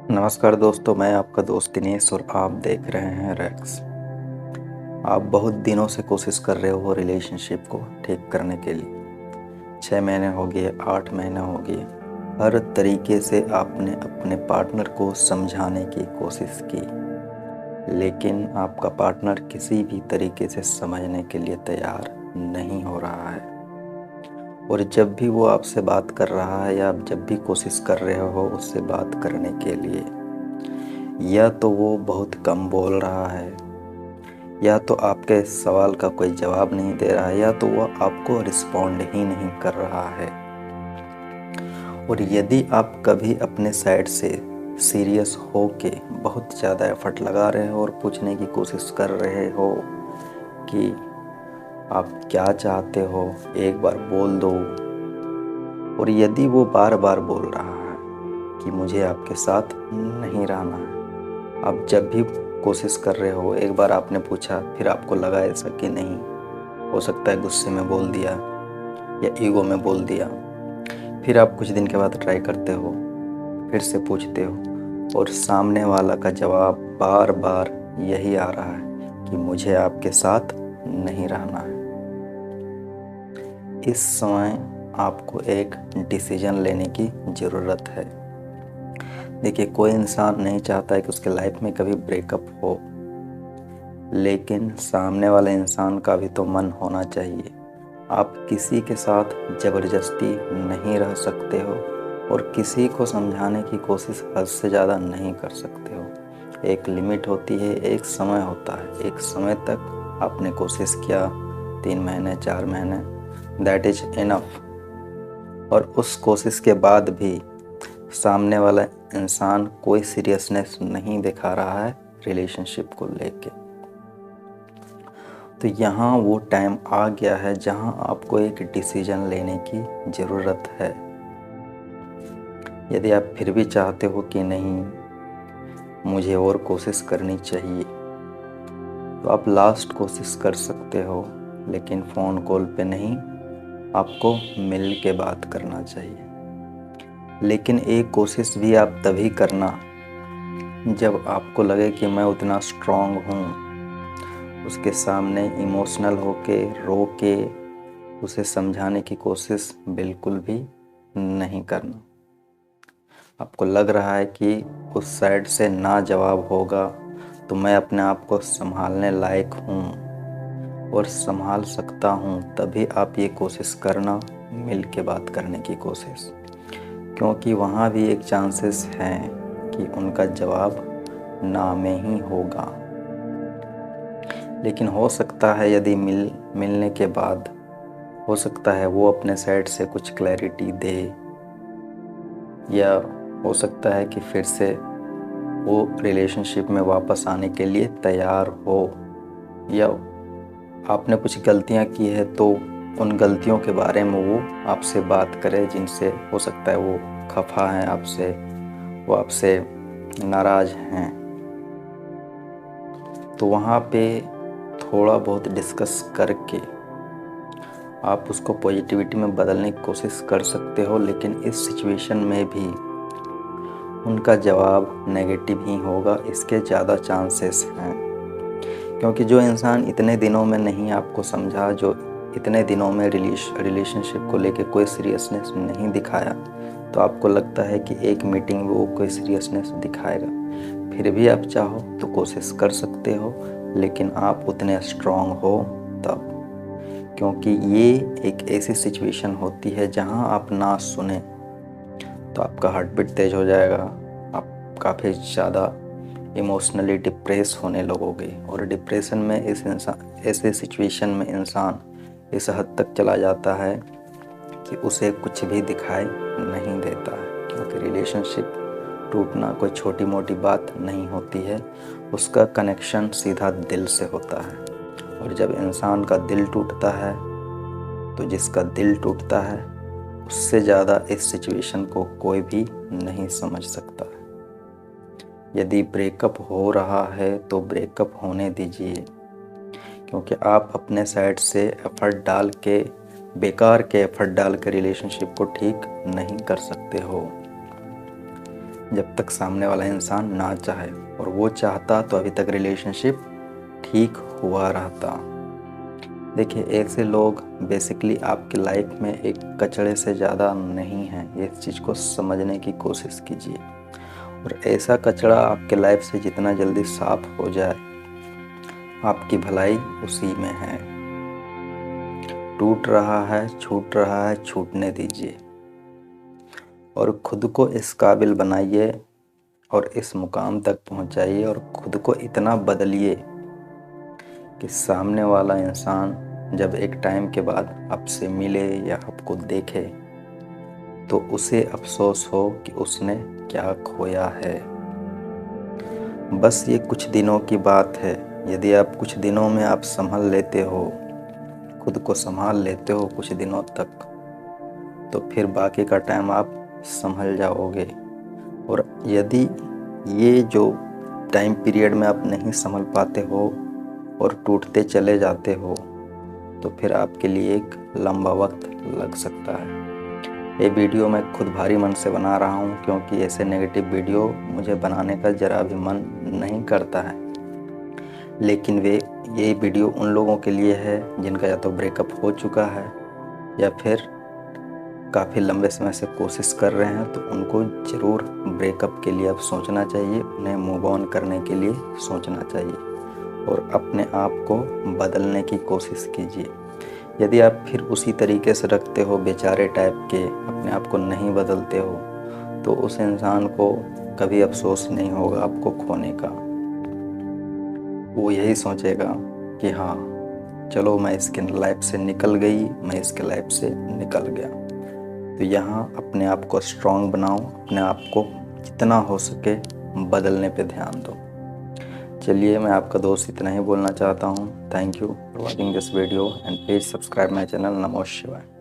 नमस्कार दोस्तों, मैं आपका दोस्त दिनेश और आप देख रहे हैं रैक्स। आप बहुत दिनों से कोशिश कर रहे हो रिलेशनशिप को ठीक करने के लिए। 6 महीने हो गए, 8 महीने हो गए। हर तरीके से आपने अपने पार्टनर को समझाने की कोशिश की, लेकिन आपका पार्टनर किसी भी तरीके से समझने के लिए तैयार नहीं हो रहा है। और जब भी वो आपसे बात कर रहा है या आप जब भी कोशिश कर रहे हो उससे बात करने के लिए, या तो वो बहुत कम बोल रहा है, या तो आपके सवाल का कोई जवाब नहीं दे रहा है, या तो वह आपको रिस्पॉन्ड ही नहीं कर रहा है। और यदि आप कभी अपने साइड से सीरियस हो के बहुत ज़्यादा एफर्ट लगा रहे हो और पूछने की कोशिश कर रहे हो कि आप क्या चाहते हो, एक बार बोल दो, और यदि वो बार बार बोल रहा है कि मुझे आपके साथ नहीं रहना है, आप जब भी कोशिश कर रहे हो, एक बार आपने पूछा, फिर आपको लगा ऐसा कि नहीं, हो सकता है गुस्से में बोल दिया या ईगो में बोल दिया, फिर आप कुछ दिन के बाद ट्राई करते हो, फिर से पूछते हो, और सामने वाला का जवाब बार बार यही आ रहा है कि मुझे आपके साथ नहीं रहना है। इस समय आपको एक डिसीजन लेने की ज़रूरत है। देखिए, कोई इंसान नहीं चाहता है कि उसके लाइफ में कभी ब्रेकअप हो, लेकिन सामने वाले इंसान का भी तो मन होना चाहिए। आप किसी के साथ ज़बरदस्ती नहीं रह सकते हो और किसी को समझाने की कोशिश हद से ज़्यादा नहीं कर सकते हो। एक लिमिट होती है, एक समय होता है। एक समय तक आपने कोशिश किया, 3 महीने 4 महीने, दैट इज़ इनफ। और उस कोशिश के बाद भी सामने वाला इंसान कोई सीरियसनेस नहीं दिखा रहा है रिलेशनशिप को लेके, तो यहाँ वो टाइम आ गया है जहाँ आपको एक डिसीजन लेने की ज़रूरत है। यदि आप फिर भी चाहते हो कि नहीं, मुझे और कोशिश करनी चाहिए, तो आप लास्ट कोशिश कर सकते हो, लेकिन फ़ोन कॉल पे नहीं, आपको मिल के बात करना चाहिए। लेकिन एक कोशिश भी आप तभी करना जब आपको लगे कि मैं उतना स्ट्रांग हूँ। उसके सामने इमोशनल होके रो के उसे समझाने की कोशिश बिल्कुल भी नहीं करना। आपको लग रहा है कि उस साइड से ना जवाब होगा, तो मैं अपने आप को संभालने लायक हूँ और संभाल सकता हूँ, तभी आप ये कोशिश करना, मिल के बात करने की कोशिश। क्योंकि वहाँ भी एक चांसेस हैं कि उनका जवाब ना में ही होगा। लेकिन हो सकता है यदि मिलने के बाद हो सकता है वो अपने साइड से कुछ क्लैरिटी दे, या हो सकता है कि फिर से वो रिलेशनशिप में वापस आने के लिए तैयार हो, या आपने कुछ गलतियां की है तो उन गलतियों के बारे में वो आपसे बात करे, जिनसे हो सकता है वो खफा हैं आपसे, वो आपसे नाराज़ हैं। तो वहाँ पे थोड़ा बहुत डिस्कस करके आप उसको पॉजिटिविटी में बदलने की कोशिश कर सकते हो। लेकिन इस सिचुएशन में भी उनका जवाब नेगेटिव ही होगा, इसके ज़्यादा चांसेस हैं। क्योंकि जो इंसान इतने दिनों में नहीं आपको समझा, जो इतने दिनों में रिलेशनशिप को लेके कोई सीरियसनेस नहीं दिखाया, तो आपको लगता है कि एक मीटिंग में वो कोई सीरियसनेस दिखाएगा। फिर भी आप चाहो तो कोशिश कर सकते हो, लेकिन आप उतने स्ट्रांग हो तब। क्योंकि ये एक ऐसी सिचुएशन होती है जहां आप ना सुने तो आपका हार्ट बीट तेज हो जाएगा, आप काफ़ी ज़्यादा इमोशनली डिप्रेस होने लगोगे। और डिप्रेशन में ऐसे सिचुएशन में इंसान इस हद तक चला जाता है कि उसे कुछ भी दिखाई नहीं देता है। क्योंकि रिलेशनशिप टूटना कोई छोटी मोटी बात नहीं होती है, उसका कनेक्शन सीधा दिल से होता है। और जब इंसान का दिल टूटता है, तो जिसका दिल टूटता है उससे ज़्यादा इस सिचुएशन को कोई भी नहीं समझ सकता है। यदि ब्रेकअप हो रहा है तो ब्रेकअप होने दीजिए, क्योंकि आप अपने साइड से एफर्ट डाल के, बेकार के एफर्ट डाल के रिलेशनशिप को ठीक नहीं कर सकते हो। जब तक सामने वाला इंसान ना चाहे, और वो चाहता तो अभी तक रिलेशनशिप ठीक हुआ रहता। देखिए, ऐसे लोग बेसिकली आपकी लाइफ में एक कचड़े से ज़्यादा नहीं हैं। इस चीज़ को समझने की कोशिश कीजिए, और ऐसा कचड़ा आपके लाइफ से जितना जल्दी साफ हो जाए, आपकी भलाई उसी में है। टूट रहा है, छूट रहा है, छूटने दीजिए, और खुद को इस काबिल बनाइए और इस मुकाम तक पहुंचाइए, और खुद को इतना बदलिए कि सामने वाला इंसान जब एक टाइम के बाद आपसे मिले या आपको देखे तो उसे अफसोस हो कि उसने क्या खोया है। बस ये कुछ दिनों की बात है। यदि आप कुछ दिनों में आप संभल लेते हो, खुद को संभाल लेते हो कुछ दिनों तक, तो फिर बाकी का टाइम आप संभल जाओगे। और यदि ये जो टाइम पीरियड में आप नहीं संभल पाते हो और टूटते चले जाते हो, तो फिर आपके लिए एक लंबा वक्त लग सकता है। ये वीडियो मैं खुद भारी मन से बना रहा हूँ, क्योंकि ऐसे नेगेटिव वीडियो मुझे बनाने का ज़रा भी मन नहीं करता है। लेकिन ये वीडियो उन लोगों के लिए है जिनका या तो ब्रेकअप हो चुका है या फिर काफ़ी लंबे समय से कोशिश कर रहे हैं। तो उनको ज़रूर ब्रेकअप के लिए अब सोचना चाहिए, उन्हें मूव ऑन करने के लिए सोचना चाहिए, और अपने आप को बदलने की कोशिश कीजिए। यदि आप फिर उसी तरीके से रखते हो, बेचारे टाइप के, अपने आप को नहीं बदलते हो, तो उस इंसान को कभी अफसोस नहीं होगा आपको खोने का। वो यही सोचेगा कि हाँ, चलो मैं इसके लाइफ से निकल गई, मैं इसके लाइफ से निकल गया। तो यहाँ अपने आप को स्ट्रॉन्ग बनाओ, अपने आप को जितना हो सके बदलने पे ध्यान दो। चलिए, मैं आपका दोस्त इतना ही बोलना चाहता हूँ। Thank you for watching this video and please subscribe my channel. नमो शिवाय।